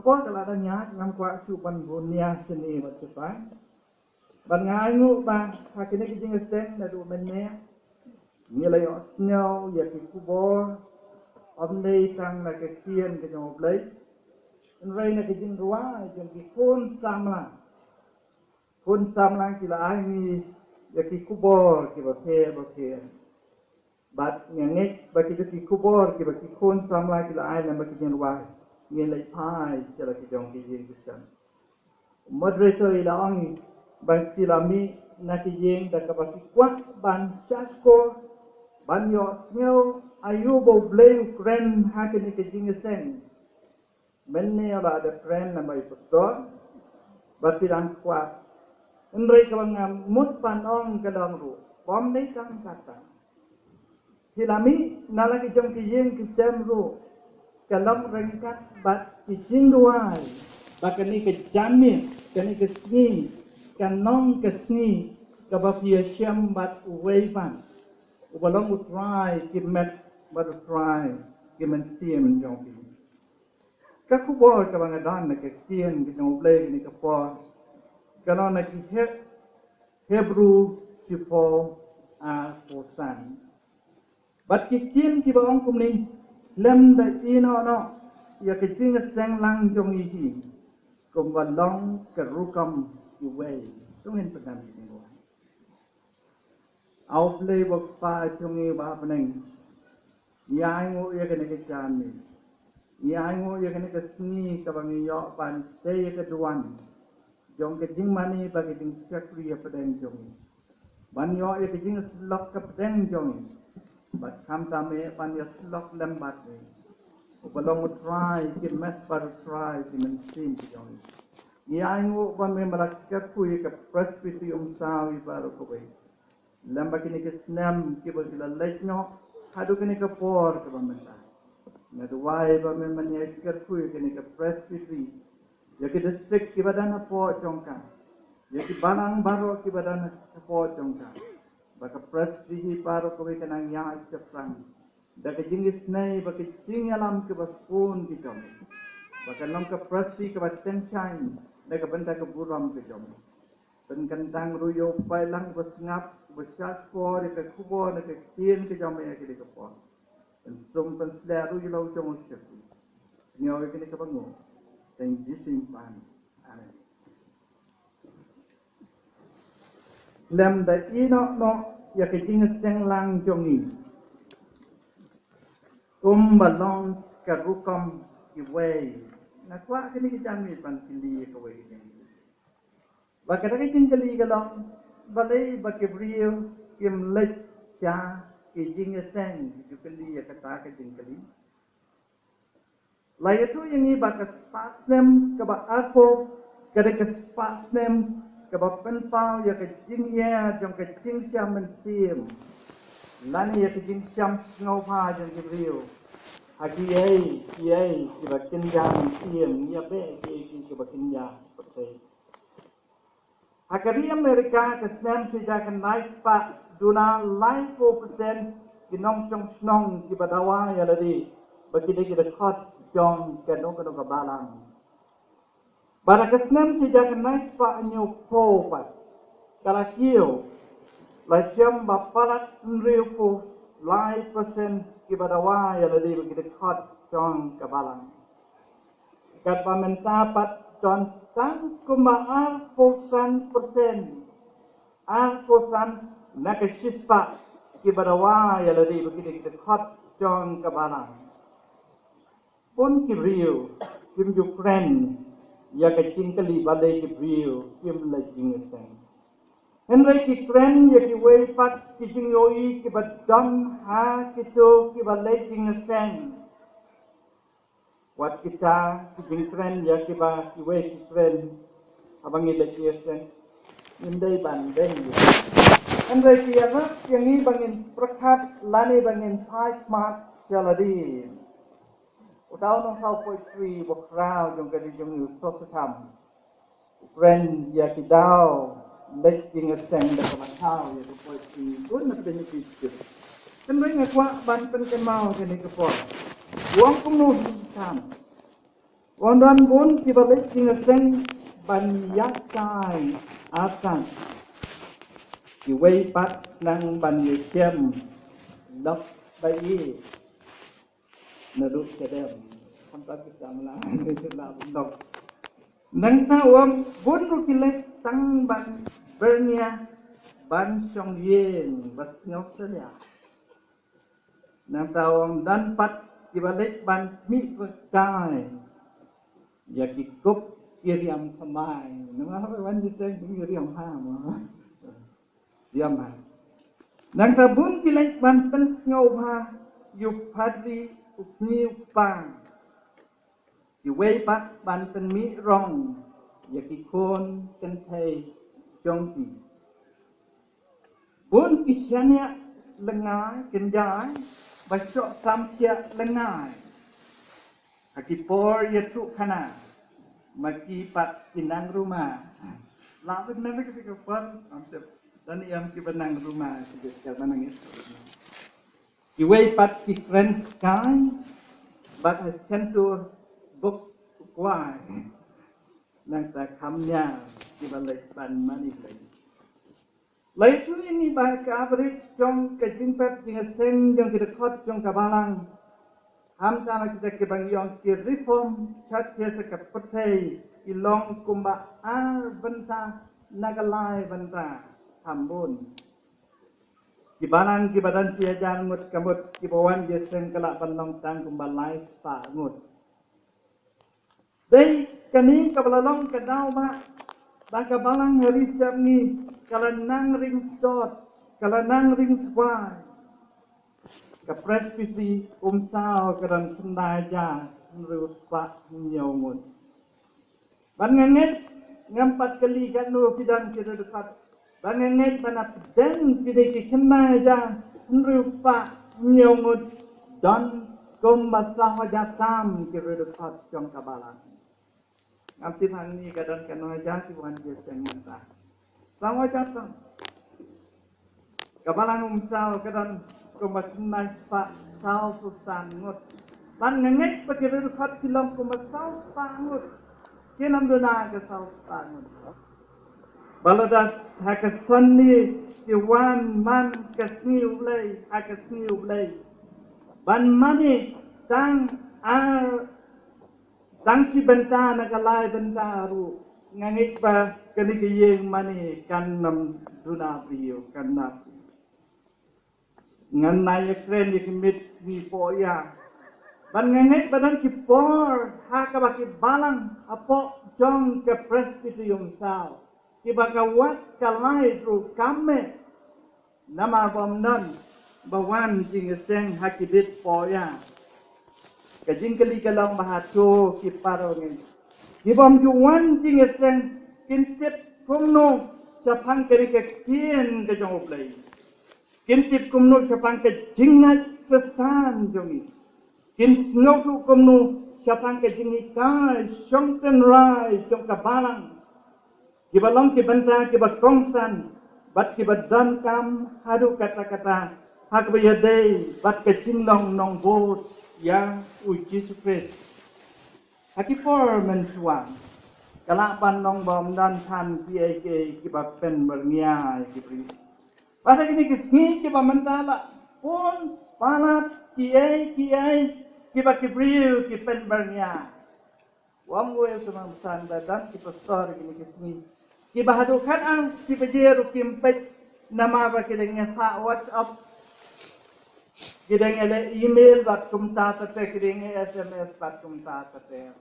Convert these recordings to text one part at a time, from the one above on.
kapol kalau ada nyak ngam kwa supan bunia seni macam ban ngangu ba hakine kijing seng na do menne nilai osnyo ya ki kubor omnei tang na ke kien ke jong blai nrai na kijing ruwa jong ki kun samlang kila ai ni ya ki kubor ki ba phe bat ngek ba ki kubor ki ba ki kun samlang kila ai na ba kijing ruwa nilai pai kila ki jong ki jing kusan moderator ila ang ban silami nakijing da kapati kwak ban sasko ban yo snyo ayubo bleu kren hakini kijing sen menne ala da kren na mai pastor batiran kwak enrei kabangam mut panong kadang ru bom nei kang sata silami nala kijong kijing kisem ru kalam rengkat bat kijing duai bakani kejamin kani kesni kanong kesni kabapia syam bat uweiban ubalong utrai kimet bat utrai kimen siem jongpi kakubor kabangadan na kekien kijong blay ni kapor kalau na ki Hebrew sipo a posan bat kikien ki baong kumni lem da ino no ya kijing seng lang jong ihi kumbalong kerukam iway tungin pedam singgo au play bok pa tungi ba peneng yango ya kene ke chani yango ya kene ke sni ka bang yo pan te ke duan jong ke jing mani ba ke jing sakri ya pedeng jong ban yo ya ke jing slok ke pedeng jong bat kam tame pan ya slok lembat ni balong try ke met par try ke men sim jong Iangu ban membalakkat kui ke presbyterium sawi baru kowe. Lamba kini ke snam ke bagila lekno hadu kini ke por ke bamenta. Ngaduai ban memanyakkat kui kini ke presbyteri. Ya ke district ke badana po jongka. Ya ke banang baru ke badana po jongka. Baka presbyteri baru kowe kenang yang ceprang. Dak jingis nai baka jingalam ke baspun di jong. Baka nom ke presbyteri ke baten chain. Nega benda ke buram ke jom. Penkentang ruyo pailang besngap besaskor ke kubor ke kien ke jom ya ke dikepon. Pensum pensler ruyo lau jom sekali. Senyawa ke dikebangun. Dan disimpan. Amin. Lem da ino no ya ke jingas ceng lang jongi. Balong ke rukam iway. Nah, kuat kini kita ambil pankili kawai ini. Bagi kita kini kalau balai bagi beliau kim lek sya kijing eseng itu kali ya kata kijing kali. Lain itu yang ini bagi spasnem keba arpo kada ke spasnem keba penpau ya kijing ya jong kijing sya mensim. Lani ya kijing sya ngaupa jong beliau. Hakiyai, kiba kinjam siem, ya be kiba kinjam seperti. Hakari Amerika kesem sejak nice pak duna 94% kinong snong kiba dawa ya ladi bagi dia kot jong kanong kabalang. Bara kesem sejak nice pak nyu po pat kalakio la siam bapalat nriu po 9% kibadawa ya ladi begitu kot jong kabalang. Kat pamenta pat jong tan kumaar persen nakasispa kibadawa ya ladi begitu kot jong kabalang. Pun kibriu kim Ukraine ya kacing kali balai kibriu kim lajing eseng. Henry Kikren ya kiwei pat kijing yoi kibadam ha kito kibalejing sen. Wat kita kijing kren ya kiwei kikren abang ilejing sen. Indai bandeng ya. Henry kiyaga yang ini bangin perkat lani bangin five mark jaladi. Utau no how poetry bokraw jong kadijong yusos tam. Kren ya kidao. Lejing eseng da kamatau ya kupoi pun nak benefit tu. Kan ring aku ban pen kemau kini kepor. Buang penuh hitam. Ondan pun kibalik singaseng banyakay asan. Kiway pat ng banyakem lap bayi naduk kedem. Sampai kita melang kita bundok. Nang tawam pun rukilek tang ban bernia ban song yen bas nyok selia. Nang tawam dan pat kibalik ban mi berkai. Ya kikup kiriam samai. Nama apa wan diseng kiriam ham. Diam ha. Nang tabun kilek ban pen sngoba yu padri ukni upang. Yu wei pat ban pen mi rong. Ya kikon ken thei jongki. Bun kisyanya lengai kenjai basok samsia lengai. Hakipor ya tu kana maki pat kinang rumah. Lawan nabi kepikir amsep dan yang kibenang rumah sejak menang itu. Iway pat kikren sky bat sentur buk kuai nang ta kamnya kibalik ban mani lagi. Laitu ini bahasa average jong kejimpat jingaseng jong kidekot jong kabalang. Ham sama kita kebangyong ki reform chache sa kapatay ilong kumba benta nagalay benta hambun. Kibanan kibadan siajan ngut kamut kibawan jeseng kelak bandong tang kumba lai spa ngut. Day kani kabalalong kadaw ba baka balang harisap ni kalanang ring stot kalanang ring swai. Kapres piti umsao kadang sendaja rupa nyomut. Banganget ngampat kali kan nu pidang kita dekat. Banganget panap den pidi sendaja rupa nyomut dan kumbasawa jatam kita dekat jong kabalan. Ngamti ni kadang kanu aja si wan jeseng mentah. Sawa jatam. Kabalang umsao kadang kumasnai spa sao pusangut. Ban ngengek pakiru khat kilom kumasau spangut. Kinam duna ke sao spangut. Baladas hakasani kiwan man kasni ulay hakasni ulay. Ban mani tang si benta nakalay benta ru. Ngengek pa kanigiyeng mani kanam duna priyo kanap. Ngan naya kren di kemit ni poya. Ban ngenek badan kipor haka baki balang apo jong ke presbyterium sao. Kibaka wat kalai tru kame. Nama bomnan bawan jingeseng hakibit poya. Kajing kali kalang bahato kiparo ngin. Kibam juwan jingeseng kintip kumno sapang keri kekien ke jong uplay. Kintip kumno siapang ke jingat pesan jongi. Kin snotu kumno siapang ke jingikai syongten rai jong kabalang. Kibalong kibanta kibakongsan bat kibadan kam hadu kata-kata hak bayadei bat ke jinlong nong bot yang uji supres. Hakipor mensuang. Kalapan nong bom dan tan PAK kibapen berniai kibri. Pada kini kesini kita mentala pun palat kiai kita kibriu kita bernia. Wam gue sama pesan badan kita store kini kesini. Kita hadukan ang kita jeru kimpet nama apa kita ngah WhatsApp. Kita ngah email bat kumta tate kita ngah SMS bat kumta tate.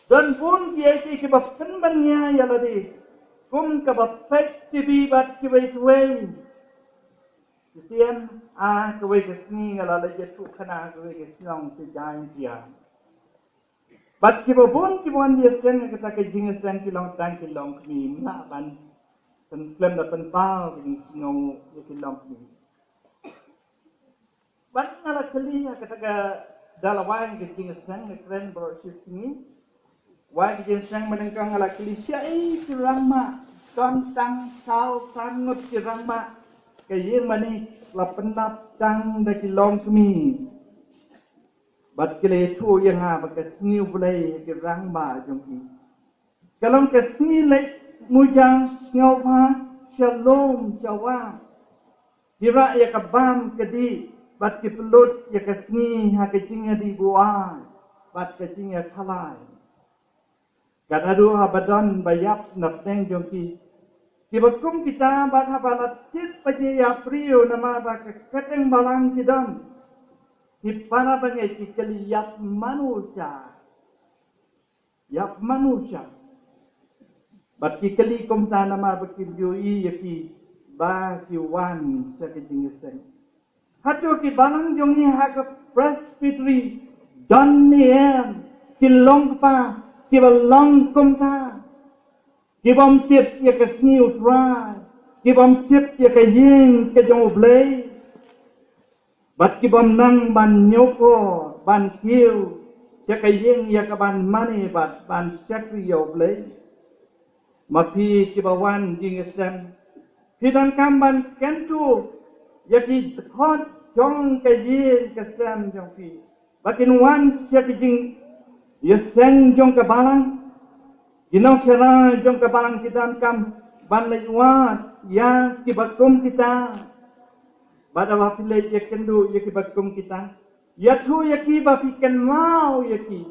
Dan pun kiai kita bernia ya ladi. Kum kabapet tibi bat kibai tuai. Kesian kibai kesni ngalala jetu kana kibai kesnong sejai dia. Bat kibabun kibuan dia sen kata kejing sen kilong tang kilong kmi nak ban klem da penpal kini sinong kilong kmi. Bat ngala kali kata ka dalawan kejing sen kren borsis ni. Wai kejeng menengkang ala kelisia kirang ma tontang sao sangut kirang ma kayeng mani lapenap tang da kilong kemi Bat kele tu yang apa kesni boleh kerang ba jongki. Kalau kesni lek mujang ngapa shalom jawa. Kira ya kabam kedi bat kipelut ya kesni ha kecingnya di buah bat kecingnya kalai. Kadadu abadan bayap napeng jongki. Kibakum kita bat habalat cit paje ya prio nama ba keteng balang kidam. Kipana bangai kikali yap manusia. Yap manusia. Bat kikali kumta nama ba kibyoi yaki ba kiwan sa kijingiseng. Hato ki balang jongi haka presbytery don niem kilong pa kibalong kumta. Kibam tip ya kesni utrai. Kibam tip ya kaying kajong oblay. Bat kibam nang ban nyoko, ban kiu, siya kayeng ya kaban mani bat ban syakri ya oblay. Mapi kibawan jingisem, hidan kamban kentu, yaki dhot jong kayeng kesem jong pi. Bakin wan siya kijing yaseng jong kabalang, ginaw siya jong kabalang kidan kam, ban layuat, ya kibakum kita. Bada wafile yakendu yaki bakum kita. Yatu yaki bafiken mau yaki.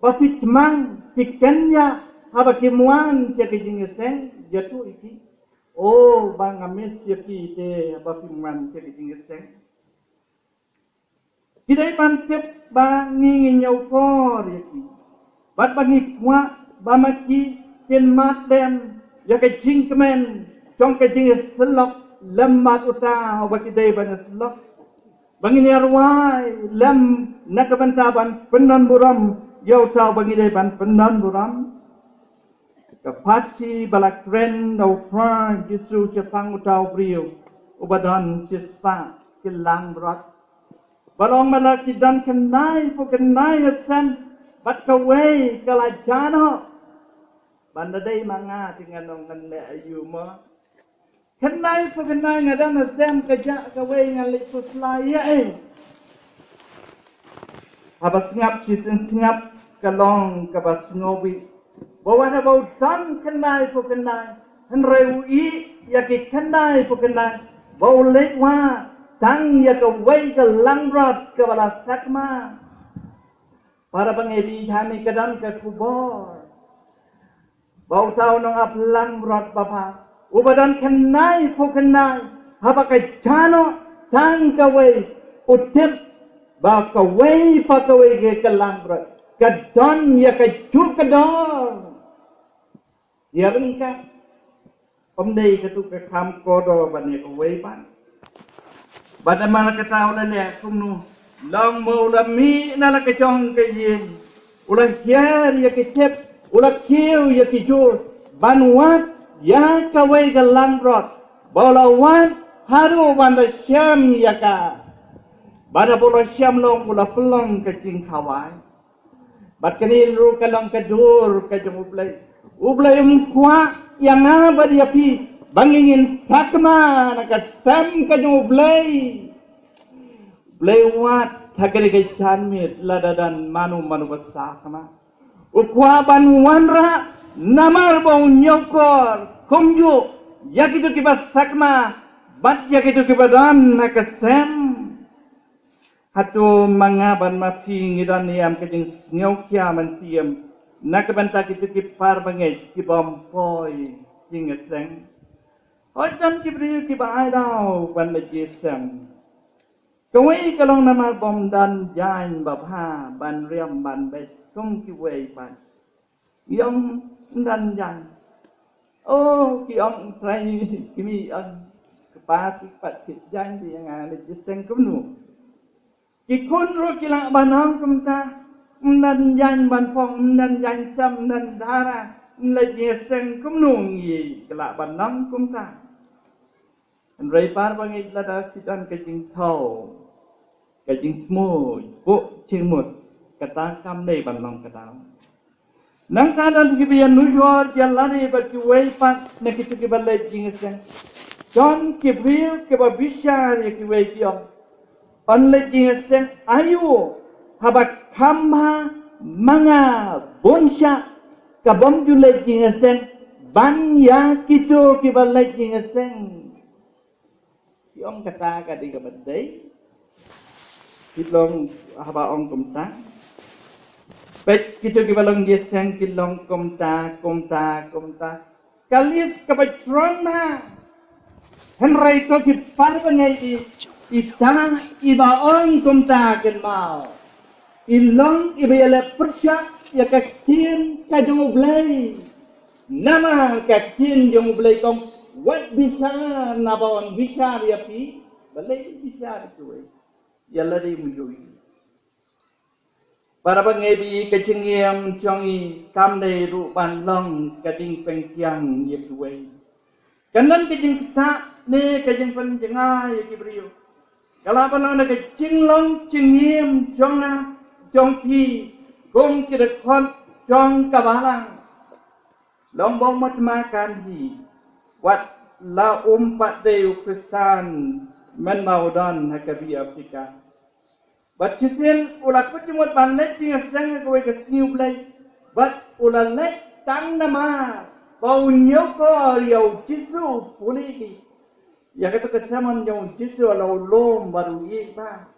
Bafit mang fikenya haba kimuan siya kijingeseng yatu yaki. Oh bang amis yaki te bafiman siya kijingeseng. Kidai pantip bang ngingin yaukor yaki. Bat bangi kwa bamaki ken matem yaki jingkemen jong kijingeselok. Lembat utah bagi dewan selok. Bangin arwai lem nakabentaban penan buram yau tahu bagi dewan penan buram. Kapasi balak kren dau tra Yesus cepang utau brio ubadan sispa kilang berat. Balong malak dan kenai pu kenai hasan bat kawai kalajano. Bandadai manga tinggal nongan le ayuma. Kenai pu kenai ngadan hasan kejak kawai ngalik puslaya Habas ngap citin ngap kalong kabas ngobi. Bawa na bau dan kenai pu kenai. Henrei yaki kenai pu kenai. Bau lekwa tang ya kawai ke langrat ke bala sakma. Para pengebi hani kedan ke kubor. Bau tahu nong ap langrat bapa. Ubadan kenai pu kenai. Haba ke jano tang kawai utip ba kawai pa kawai ke langrat. Kedon ya ke juk kedon. Ya bengka. Omdei ketu ke kam kodo bani kawai pan. Bada mana ketahu lele kumnu. Long mo ulami nala kecong ke yin. Ulah kiar ya kecep. Ulah kiu ya kijur. Banwat ya kawai ke langrot. Balawat haru banda syam ya ka. Bada bola syam long ulah pelong ke cing kawai. Bat kini lu kalong kedur ke jeng ublay. Ublay mkwa yang apa dia pi. Bangingin sakma nakasam ke jeng ublay. Lewat hagari ke janmit ladadan manu besar kama. Ukwa banwanra namar bau nyokor kumju yakitu kibas sakma bat yakitu kibadan nakasem. Hatu mangaban mafi ngidan niam kejeng nyokya mansiam nakabanta kitu kipar bangay kibampoy jingeseng. Hojan kibri kibai daw ban lejesem. Kawai kalong nama bom dan jain bapa ban riam ban bet kong kiwei ban. Yong dan jain. Oh kiong trai kimi an kepati patit jain di yang ada jeseng kumnu. Kikun ro kilang banang kumta. Dan jain ban fong dan jain sam dan dara. Le jeseng kumnu ngi kelak banang kumta. Rai par bangai lada sidan kejing tau. Kajing semua, buk cimut, kata kam deh bandang kata. Nang kadan kibian nujor jalani bagi waipat nak itu kibalai jingeseng. John kibil kibabishar ya kiwai kiong. Onle jingeseng ayu habak kama mga bonsya kabom julay jingaseng banya kito kibalay jingaseng yung kata ka di kabaday kilong haba ong kumta pet kito kibalong jingaseng kilong kumta kalis kabatron na henry ko kiparangay itang ibaon kumta kenmao ilong ibayala persyak ya kaktin kajong ublay nama kaktin jong ublay kong wat bisa nabawan bisa ya pi balay bisa itu ya lari mujui para pangebi kacingiem chongi kamne ru banlong kading pengkiang ya tuway kanan kajing kita ne kajing penjenga ya kibriyo kalau panong na kajing long cingiem chonga chongpi kung kirekon chong kabalang lombong matmakan hi wat la umpat deu Kristan men maudon hakabi Afrika bat sisin ula kutimut banlet tinga sang ko ke sniu blai bat ula let tang nama bau nyoko riau jisu puliki ya kata kesaman yang jisu lau lom baru iba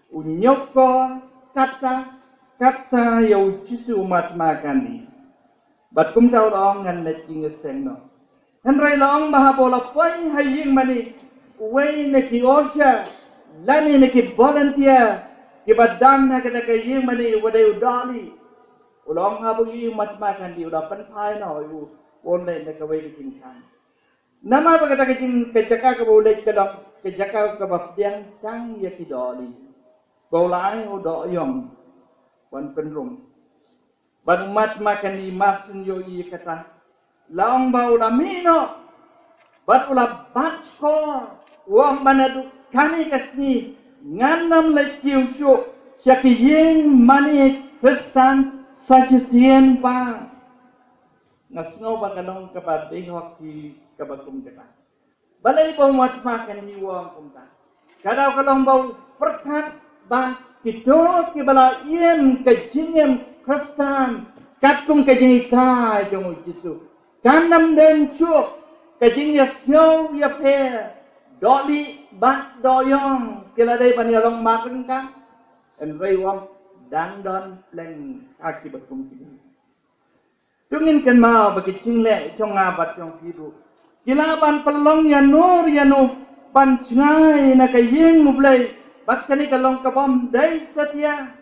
unyoko kata yau jisu mat makan ni bat kum tau long ngan let king seng no henry long mahabola pai haying mani way ne ki osha lani ne ki volunteer ki badang na kada ka ying mani wadai udali ulong habu ying mat makan di udah penpai no yu online ne ka way king kan nama ba kata king kejaka ka boleh kadang kejaka ka bapdiang tang ya ki doli bolai udah yong wan penrum ban mat makan ni masin yo i kata laong ba ula mino bat ula batsko wang manadu kani kasni nganam le kiusyo syakiyeng mani Kristan sajisien pa ngasno ba kanong kapatid hoki kabakum kita balay po mat makan ni wang kumta kadaw kalong ba perkat ba kito kibala ien kajingem Kristan katung kajing ika jong Jisu kanam den chuk kajing ya snow ya pe doli bat doyong kiladai panialong makan ka en rewam dandon pleng akibat kum kini tungin kan mau bagi cingle chong abat chong hidu kilaban pelong ya nur ya no ban cngai na kayeng mublay bakani kalong kabom dai satya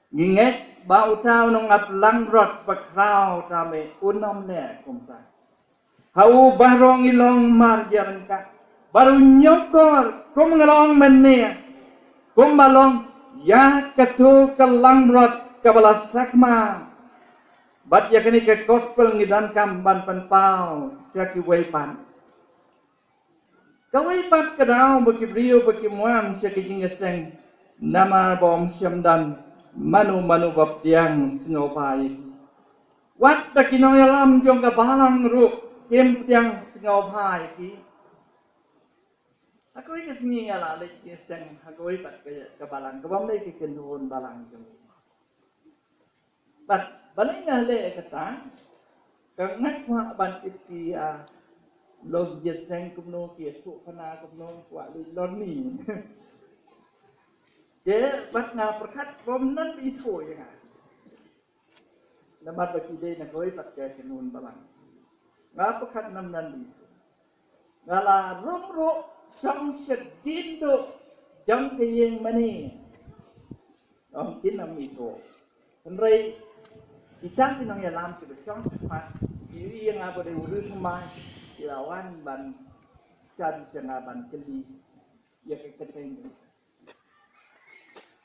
nginget bau tau nong aplang rot pakrau tame unom le kumta hau barong ilong marjaran ka baru nyokor kum ngalong menne kum balong ya katu kalang rot kabala sakma bat yakani ke gospel ngidan kam ban panpau syaki weipan kawai pat kadau bagi brio bagi muam syaki jingaseng nama bom syamdan manu baptiang singopai wat takinong yalam jong kabalang ru kem tiang singopai ki aku ikas singi ngala le jingaseng aku pat kabalang kabam le kikenhun balang jong bat balay nga le kata kang nakwa ban iti log jeseng kumno ki tu kana kumno kwa li lorni je bat na perkat bom nan itu ya nga namat baki de na koi pat ka kinun balang nga perkat nam nan itu ngala rumro sang sedindo jam kayeng mani om kinam itu henry kita tinang ya lam tu bersong pat diri yang apa dari urus semai ilawan ban san sengaban keli ya keteng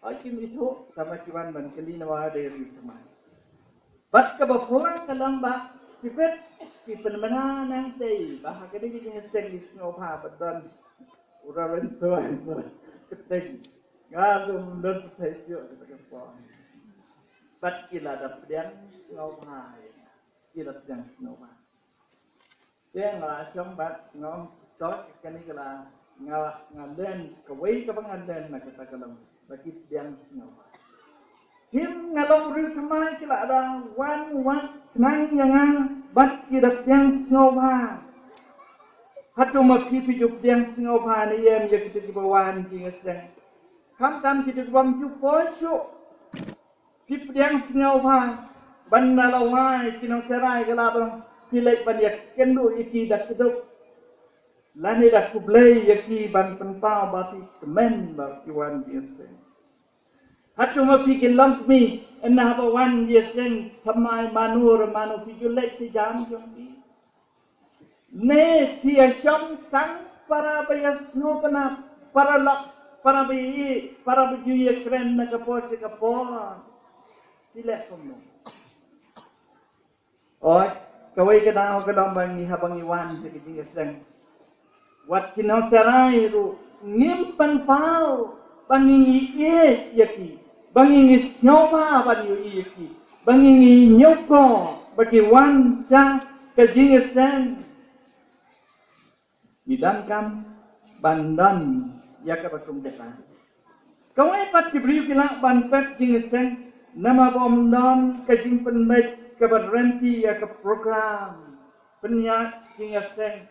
akim itu sama kiwan ban keli nawa dari semai bat ka bapura kalang ba sipet ki penmana nang tei bah kene ki ngeseng di snow pa badon urawen so keteng ngalum dan taisyo ketepon bat kila dapdian snow hai kila dapdian snow hai dia ngalasyong bat ngom tot kani kala ngalen kawai ka pangalan na kata kalam bagi dian snow hai Him ngalong ru thamai kila ada wan wat nang yang bat kidat yang snova. Hatu ma pipi jup yang snova ni yem ya kita kibawan kingaseng. Kam tam kita kibam ju posyo. Pipi yang snova banda lawai kinong serai kalabang pilek banyak kendo iki dak keduk. Lani dak kublai yaki ban penpau bati kemen ba kiwan kingaseng. Hatu ma pikin lamp mi enna bawan yeseng thamai manur manu pijulek si jam jombi. Ne pia syam tang para bayas notana para lap para bajuye kren na kapor se kapor. Tilek kono. Oi, kawai kadang kadang bangi habang iwan se kijing wat kinau serai ru ngimpan pau bangi yaki bangi nyoba bangi yaki bangi nyoko bagi wan sa kijing Midangkam bandan yaka batum deka. Kawai pat kibriu kila banpet jingiseng nama bomdan kajing penmet kabarenti yaka program penyak jingiseng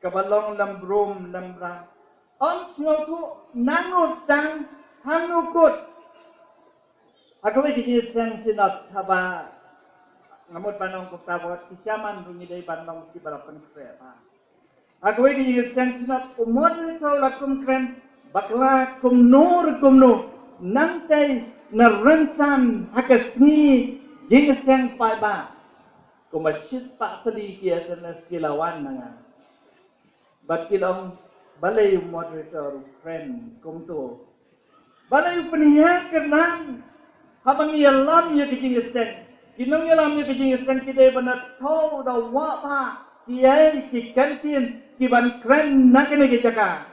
kabalong lambrum lambra. On snotu nangos dang hanukut. Akawai jingiseng sinat haba ngamut banong kutabot kisyaman rungi day banong si barapan krepa. Aku ini yang sinat umur itu lakum keren bakla kumno nanti naransan hakasni jingeseng paiba kumasis pak tadi kia senes kilawan nanga bat kilong balai moderator keren kumto balai penihak kenang habang ialam ya kijingeseng kinong ialam ya kijingeseng kita benar tahu dah wapa kiai ki kantin ki ban kren nak kena jaka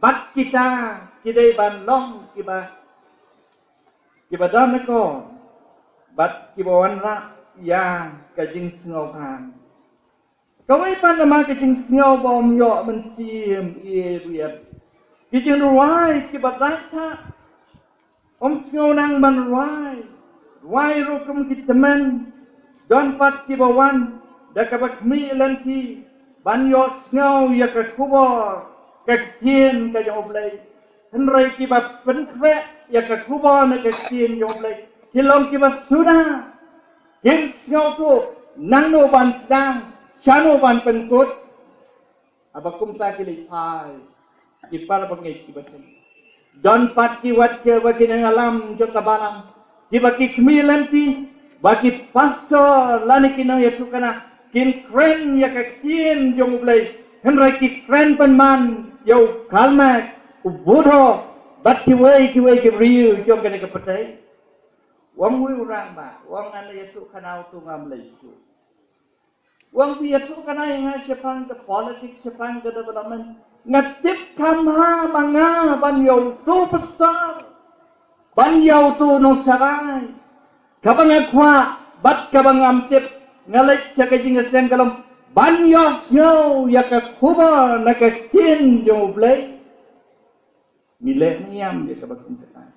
bat kita kidai ban long ki ba dan ko bat ki bawan ra ya kajing sngau pan kawai pan nama kajing sngau bom yo men sim e riap ki jing ruai ki bat rata om sngau nang ban ruai rukum ki teman don pat ki bawan dakabak mi lanti banyos ngau ya ke kubor ke tien ke joblay henrai kiba penkre ya ke kubor na ke tien joblay hilom kiba sudah hin ngau tu nangno ban sedang chano ban penkut abakum ta kili pai kipar bangit kiba ten don pat kiwat ke bagi alam jo kabaram kibaki kmi lanti bagi pastor lani kinang ya tukana kin kren ya kakien jong ulay henry ki kren panman yo kalmak ubudho bat kiway kibriu jong kani kapatay wang wi urang ba wang ana ya tu kanau tu ngam laisu wang wi ya tu kanai nga sepang ke politics sepang ke development ngatip kamha manga ban yo tu pastor ban yo tu no sarai kabang akwa bat kabang amtip ngalek sa kajing asem kalam banyos ngaw yaka kuba nakakin yung ublay millennium ya kabagong kata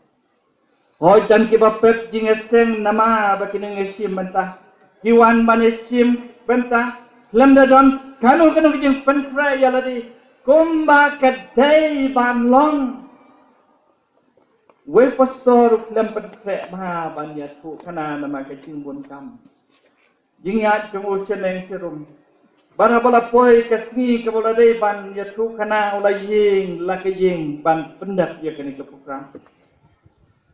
hoy dan kibapet jing asem nama bakinang asim banta kiwan manesim banta lamda don kanu kajing penkray yaladi kumba kaday banlong we pastor lam penkray maha banyatu kana nama kajing bunkam jingat jong useneng serum bara bala poi kasni kabola dei ban yatu kana ulaying lakaying ban pendak ya kani ke program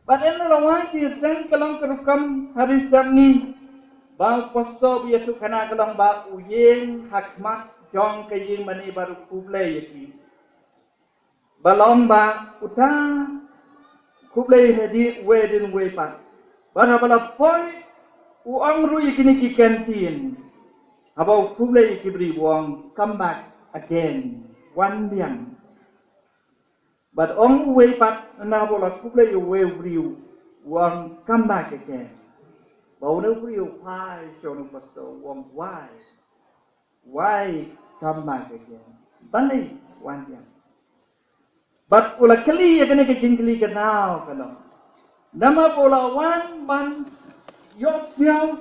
ban en lawan ki sen kalang kerukam hari samni ba posto yatu kana kalang ba uyeng hakmat jong kaying mani baru kublai yaki balong ba uta kublai hedi wedin wepat bara bala poi uang rui kini ki kantin. Habau kublai kibri uang come back again. One biang. But ong way pat na bola kublai way briu uang come back again. Bau na briu pai show no pastor uang why come back again. Balik one biang. But ula kali ya kini kejingkili kenal kalau. nama polawan ban yosmiao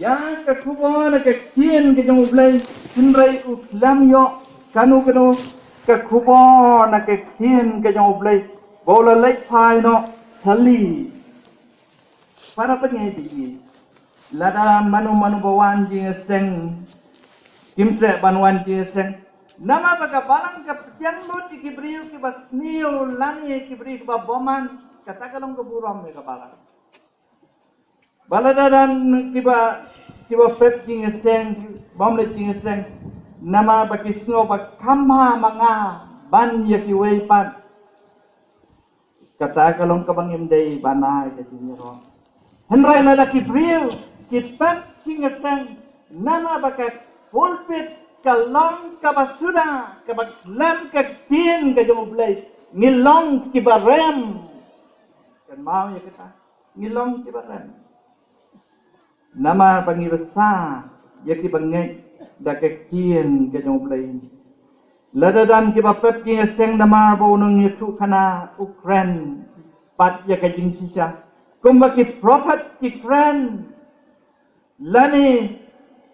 ya ke kubon ke kien ke jong blai hinrai uklam yo kanu ke kubon ke kien ke jong blai bola lek pai no thali para pengai di lada manu bawan jing seng kimtre banwan jing seng nama baka balang ke yang lo ki briu ki basniu lani ki briu ba boman kata kalong ke buram me ka balang baladaran kiba pep jing seng bom le jing seng nama baki snow ba kamha manga ban ye ki wei pan kata kalong ke bangim dei banai ke jing ro henrai na ki briu ki pep jing seng nama baka pulpit kalong kabasuda kabaklam katin ka jong blay ngilong kibarem kan mau ya kita ngilong kibarem nama pangibasa ya kibangai da katin ka jong blay ladadan kibapep ki seng nama bonong yetu kana Ukraine pat ya ka jing sisa kumba ki prophet ki kren lani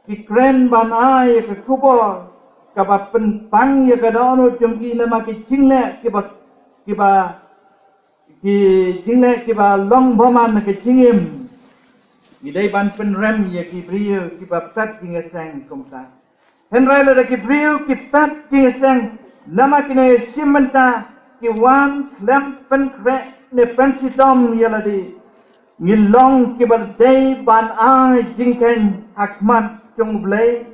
Kikren ban ai ke kubor kaba pentang ya kadano jongki nama ki jingle kiba jingle kiba long boman ke jingim idai ban penrem ya ki brio kiba tat jingeseng komsa henrai la ki brio ki tat jingeseng nama kine simenta ki wan lem penkre ne pensitom ya ladi ngilong kiba dei ban ai jingken hakman jong blay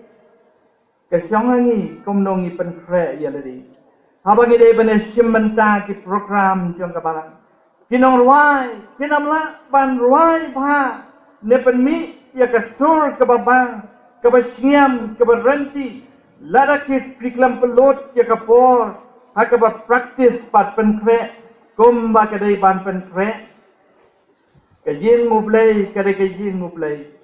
kasyongangi komnongi penfre yaladi habangi dei bane simenta ki program jong kabalang kinong ruai kinamla ban ruai pha ne penmi ya kasur kababang kabasniam kabarenti lada ki priklam pelot ya kapor hakaba practice pat penfre komba kadai ban penfre kajin mublay kadai kajin mublay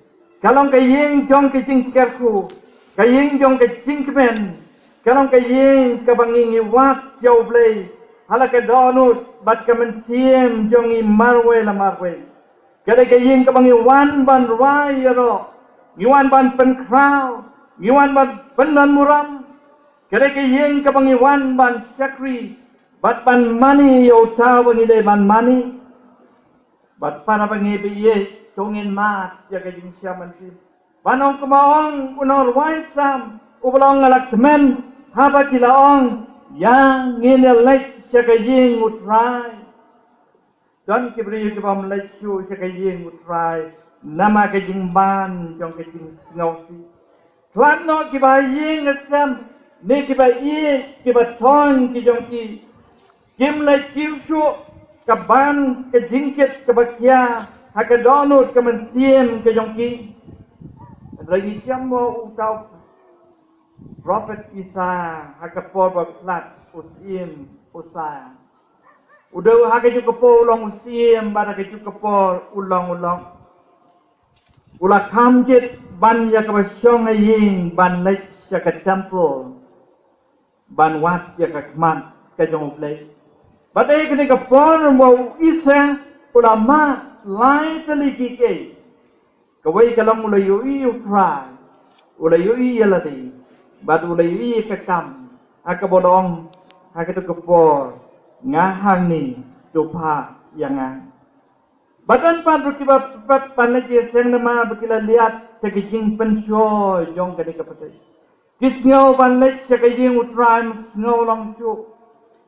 kalong kayeng jong kajing kerku, kayeng jong kajing kemen, kalong kayeng kabangingi wat jauh blay, hala kadonut bat kamen siem jong i marwe la marwe, kada kayeng kabangi wan ban rai yaro, iwan ban penkrau, iwan ban pendan muram, kada kayeng kabangi wan ban syakri, bat ban mani yau tahu bangi day ban mani, bat para bangi biye. Tungin mat jaga jing siaman si banong kumaong unor waisam ubalong ngalak temen haba kilaong yang nginelek jaga jing utrai dan kibri kibam lechu jaga jing utrai nama ke jing ban jong ke jing snausi klan no kiba jing ngasam ne kiba i kiba ton ki jong ki kim lek kiushu kaban ke jingkit kebakia hakadonut kemensiam ke jongki lagi siamo utau prophet Isa hakapor baklat usim usaya udah hakaju kepo ulang usim pada kaju kepor ulang ulah kamjit ban ya kabasyong aying ban lek ya ka temple ban wat ya ka kman ka jonglay badai kini kepor mau Isa ulama lai teliki ke kawai kalang ulayui utrai ulayui yaladi bad ulayui kekam akabodong hakitu kepor ngahang ni tupa yangan badan pan rukiba panaji seng nama bekila liat tegijing pensyo jong kani kapatay kisngau panlek sakajing utrai msngau long syu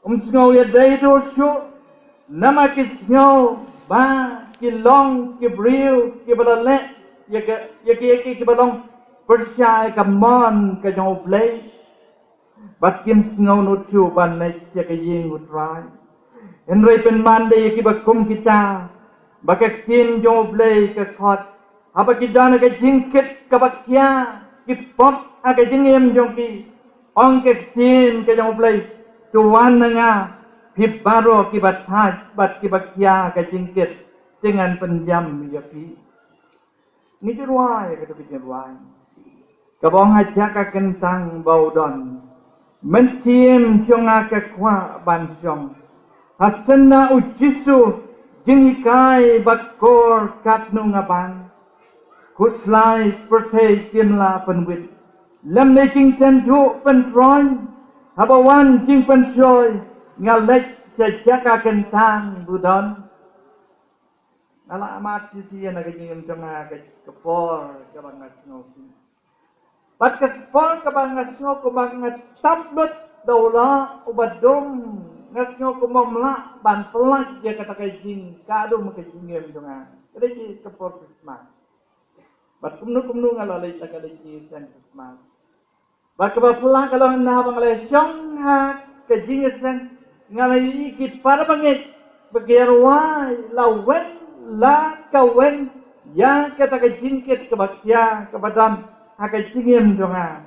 msngau ya daido syu nama kisngau ba kilong kibriu kibalale yaki kibalong persyai kamon ka jong play bat kim sngau no chu ban nai sia ka ying utrai enrei pen mande yaki bakum kita bakak tin jong play ka khot apa kidana ka jingkit ka bakya ki pop aga jingem jong ki ong ka tin ka jong play tuan nga hibaro ki bathaj bat ki bakya ka jingkit dengan penjam yaki ni ruai kata kita ruai kabong haja ka kentang baudon mensim jonga ka kwa bansong hasana ujisu jingikai bakor katnu ngabang kuslai pertai kimla penwit lam ne jing tenju penroin habawan jing pensoy ngalek sejaka kentang budon ala amat sisi na kajing tanga kapor kabangas ngosi pat kaspor kabangas ngo kabangat tablot daula ubadom ngasngo kumamla ban pelak je kata kajing kado makajing em tanga kada ji kapor Christmas bat kumnu ngalai takada ji sen Christmas bat kabapula kalau na bangalai syong ha kajing sen ngalai ikit para bangit begerwai lawen la kawen ya kata kajingkit kebakya kebadan hakajingem donga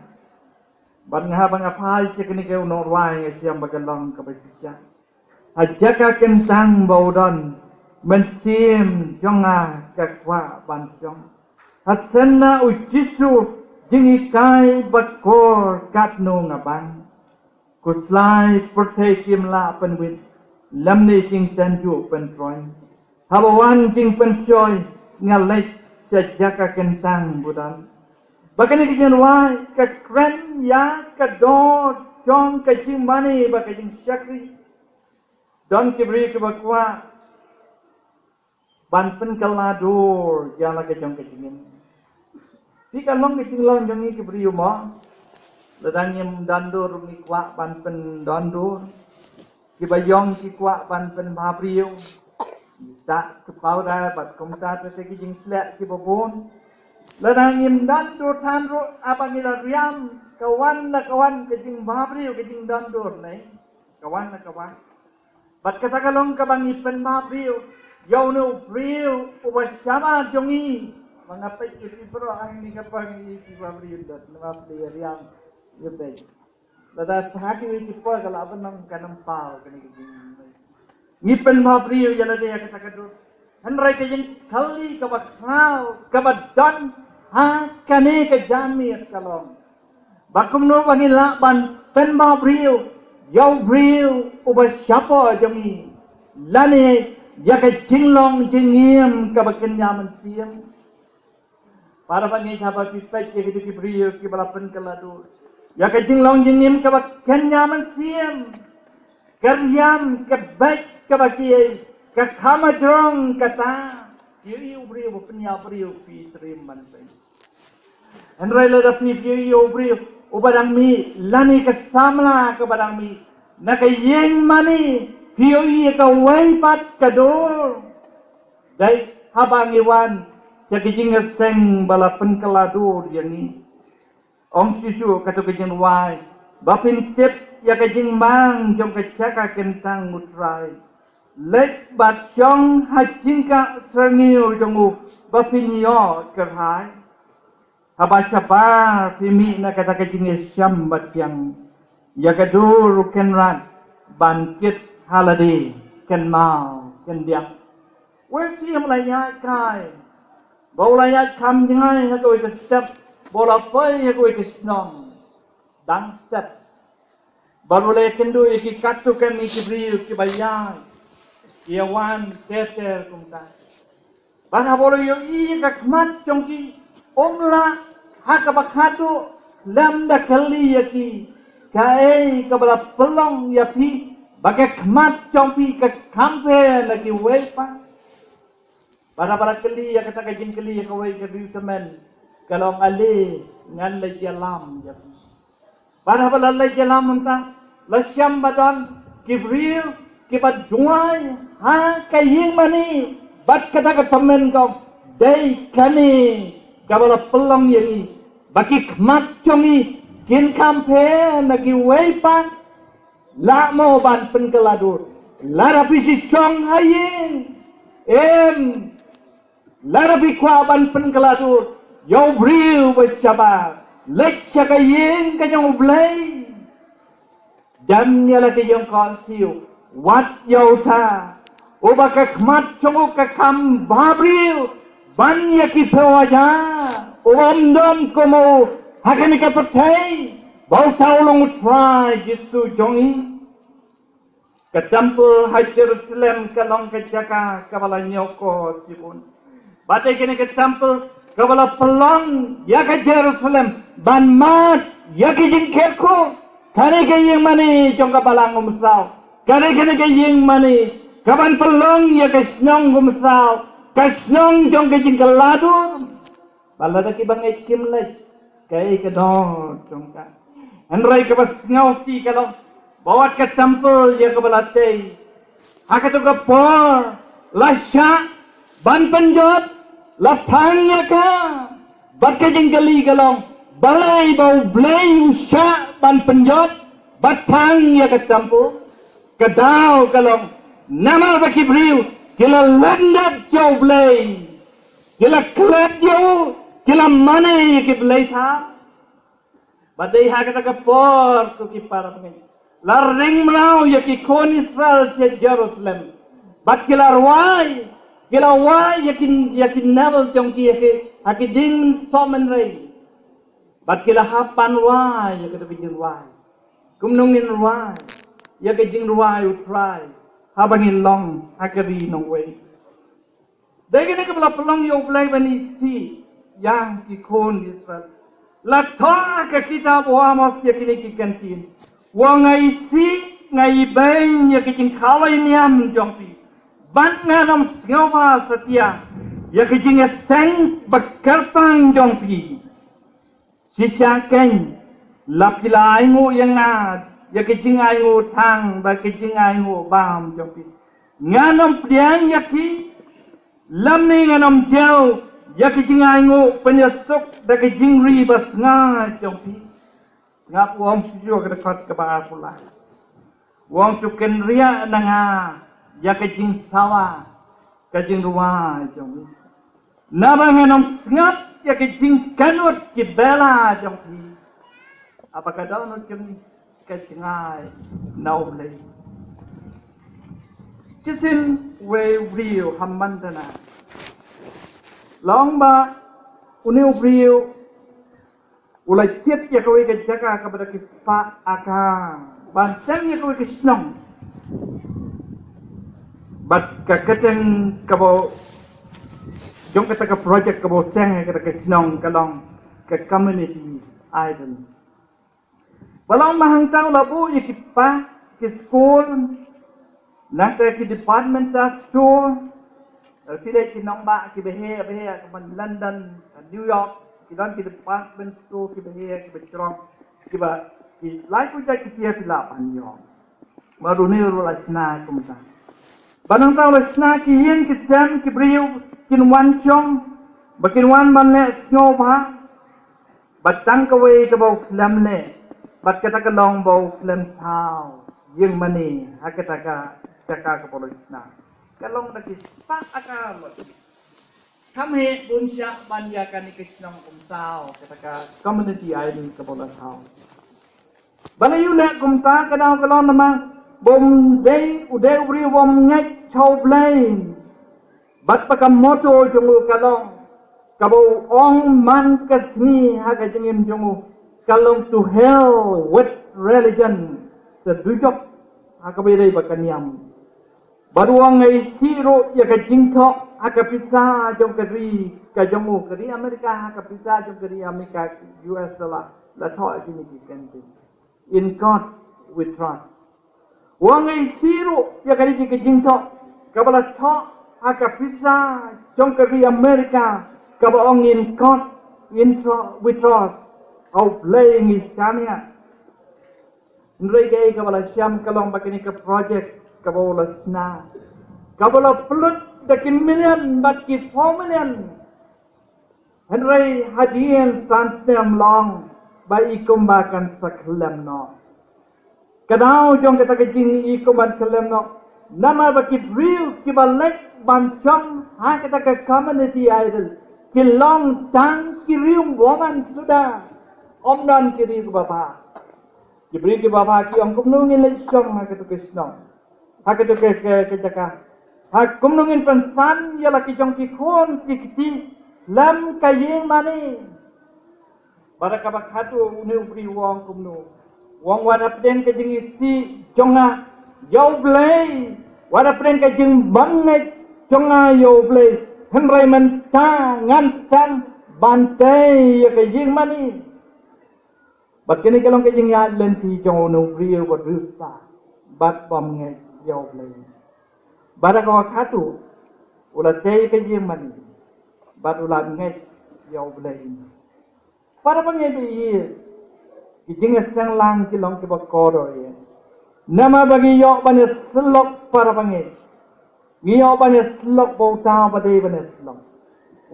ban ngabang apai sekini ke norwai siam bagalong kabasisya ajaka kentang baudon mensim jonga kakwa bansong hasanna ujisu jingikai bakor katno ngabang kuslai pertai kimla penwit lamni jing tanju pentroin habawan jing pensoy ngalek sejaka kentang budan bakani kijin wai ka kren ya ka do jong ka jing mani baka jing syakri don kibri ke bakwa ban pen kaladur jala ka jong ka jingin di kalong ka jing long jongi kibri mo ledangim dandur mi kwa ban pen dandur kibayong ki kwa ban pen babriu tak kepau dah bat komta terse ki jing slek ki babon ledangim dandur thanro apa ngila riam kawan la kawan ke jing babriu ke jing dandur nei kawan la kawan bat kata kalong ka bangi pen babriu yau no briu ubasama jongi mangapai ki pro ang ni ka pangi ki babriu dat nama riam yebe lada phaki ki por kala abanang kanam pau kani ki ngipen ma priyo jala dia kata kadu hanrai ke jing kali ka bakau ka badan ha kane ke jamir kalong bakum no banila ban pen ma priyo yau priyo uba siapa jami lane ya ke jinglong jingiem ka baken nyaman siam para bangi thapa pipet ke ki priyo ki balapen kaladu ya ke jinglong jingiem ka baken nyaman siam karyam kebaik kebakiai kakama drong kata yui ubri upnya ubri upi terimban pen andrai lada pi yui ubri ubadang mi lani kesamla kebadang mi nakayeng mani yui ka waipat kador dai habangiwan sakijing seng balapen keladur yani om sisu kata kijing wai bapin tip ya kajing mang jom kecaka kentang mutrai lek bat syong hajingka serniu jongu bapinyo kerhai habashabar pimi na kata kajing syam bat yang ya kadur kenran bangkit haladi kenmal kendiak wesi melayat kai bau layat kam jangai hakoi ke step bola pai hakoi ke snong dang step baru le kendo iki katukan iki briu ki bayang iawan teter kumta bana bolo yo i kakmat chongki omla hakabakhato lamda kali yaki kae kabala pelong yapi bakakmat chongpi ka kampe lagi wepa para kali ya kata kajing kali ya kawai ka briu temen kalau ale ngan le jalam yapi para le jalam mentang lasyam badan kibril kibat juai ha kaying mani bat kata ke temen kau dai kani kabala pelong yeri baki kmat chongi kin kampe nagi weipa la mo ban pen keladur la rapi si chong haying la rapi kwa ban pen keladur yo bril bersaba lek sakaying kanyang blai dan nyala ke jong konsiu wat yauta oba ka khmat chongo ka kam babril ban yaki pewaja omdon komo hakani ka pathai bau taulong try jisu jongi Ketampu hai Jerusalem kalong kejaka kabala nyoko sibun. Batai kini ketampu kabala pelong ya ke Jerusalem ban mat ya ke jingkerku. Kani ke yang mani jong kabala ngumsau. Kani ke yang mani kaban pelong ya ke snong ngumsau. Kasnong jong ke jingkeladu. Balada ki bangai kimlai. Kai ke don jong ka. Andrai ke bas ngausi kalong. Bawa ke temple ya ke belatih. Hak itu ke por. Lasya. Ban penjot. Latangnya ka. Bat ke jingkeli kalong. Balai bau blay usya ban penjot. Batang ya ke temple. Kedau kalong. Nama baki beriu. Kila landat jauh blay. Kila kelat jauh. Kila mana ya ke blay ta. Badai hak itu ke por. Kuki para pengen. La ring mrau ya ki kon Israel se Jerusalem. Bat kila wai yakin navel jong ki ding somen rei. Bat kila hapan wai ya ki jing wai. Kumnungin wai ya ki jing wai utrai. Habangin long hakari nong wei. Dagi ne kabla pelong yo blai bani si yang ki kon Israel. La toa ka kita Amos ya ki kantin. Wang ngai si ngai beng ya kicing kawai niam jongpi. Ban ngadam sengawa setia ya kicing seng berkertang jongpi. Sisa ken lapila aingu yang ngad ya kicing aingu tang ba kicing aingu bam jongpi. Nganam priang ya ki lam ni nganam jauh ya kicing aingu penyesuk da kicing ri bas ngad jongpi. Ngap wong sio ke dekat ke bawah pula. Wong tuken ria nanga ya kejing sawa kejing ruwa jong. Naba ngenom ngap ya kejing kanut ki bela jong pi. Apakah dah nuk kemi kejengai nau lei. Jisin we rio hamandana. Long ba uniu rio ulai tiap ya kau ikat jaga kepada kisah akang, bansang ya kau ikat senang. Bat kaketen kau jom kata ke projek kau sang ya kata senang kalong ke community idol. Walau mahang tahu labu ikipa ke school, nanti ke departmental store, tidak ke nombak ke behe ke London, New York. Kita di department store kita here kita cerong kita like ujar kita pila panjang. Baru ni ulah sena kumta. Banang tahu ulah sena kian kisam kibriu kinwan song, bakinwan banle snowba, batang kawai kebau lam le, bat kata kelong bau lam tau, yang mani hakata jaka kepala sena. Kelong lagi pak akal. Kami bunsya banyakan ikisnong kumtao kata community idol kepala tao. Bala yuna kumta kadang kalau nama bom day udah beri bom ngek chau blain. Bat pakam moto jungu kalong kabau ong man kasni haga jengim jungu kalong to hell with religion sedujok haga beri bakaniam. Baru ngai siro ya ka jingko aka pisah jom keri ka jomu keri Amerika aka pisah jom keri Amerika US dollar la tho ajini ki kente. In God we trust. Wang ngai siro ya kari ki jingko ka bala tho aka pisah jom keri Amerika ka ba ong in God we trust. Au playing is kamia. Nrei kai ka bala syam kalong bakini ka project kabula sna kabula pelut dakin million bat ki 4 million Henry hadian sanstem long ba ikum bakan saklem no kadau jong kata kejing ikum ban klem no nama ba ki real ki balek ban syam ha kata ke community idol ki long tang ki rium woman sudah om dan kiri ke bapa ki beri ki bapa ki om kumnungin le syam ha kata kesnong hak itu ke jaka. Hak kumnungin pensan ya laki jong ki khon ki kiti lam kayeng mani. Pada kabak hatu uni upri wong kumnu. Wong wan apden ke jengi si jonga Yo play. Wada pren ka jing banget jonga yo play. Henry menta ngan stang bantai ya ka jing mani. Bat kini kalong ka jing ya lenti jong no real wat rusta. Bat bom ngai yo play. Bada ko khatu. Ula tay ka jing mani. Bat ula ngai yo play. Para pangai bi kijing sang lang kilong ki bak kodo ye. Nama bagi yok bani selok para pangai. Ngiyo bani selok bau tau badai bani selok.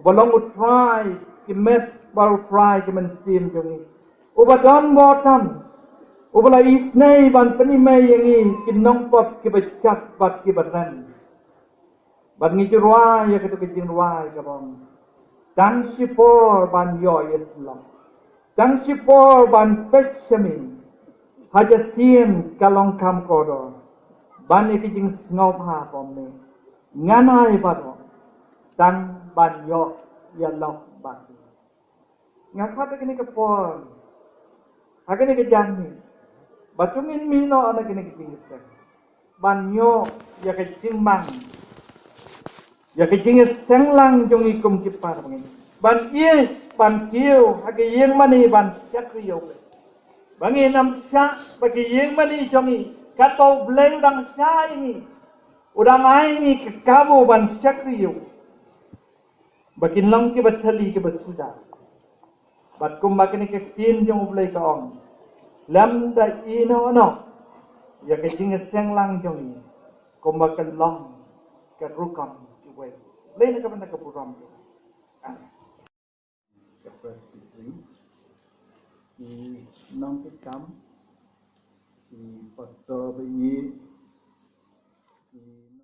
Balong u try ki met baru try ki men sim jongi. Uba don botam. Ubala isnei ban penimai yangi ki nongpop ki bacak bat ki baran. Bat ngi ruai ya kitu kijing ruai ka bang. Dang sipor ban yo ye selok. Dang sipor ban pechamin. Haja sien kalong kam kodo. Ban ikijing ngau pa pom ne. Nganai bado. Dan ban yo ya lok ban. Ngakata kini kepon. Hakini kejani. Batungin mino ana kini kijing sen. Ban yo ya kijing mang. Ya kijing senglang jong ikum kipar pengin. Ban ie ban kiu hagi yeng mani ban syakriyo. Bangi nam syak bagi yeng mani jongi kato bleng dang syak ini udang ini ke kamu ban syakriyo bagi long ki bathali ki basuda bat kum bakini ke tin jong blai ka ong lam da ino no ya ke jing seng lang jongi kum bakal long ke rukam ki we lena ka banda ka puram di nong ki kam di pastor bi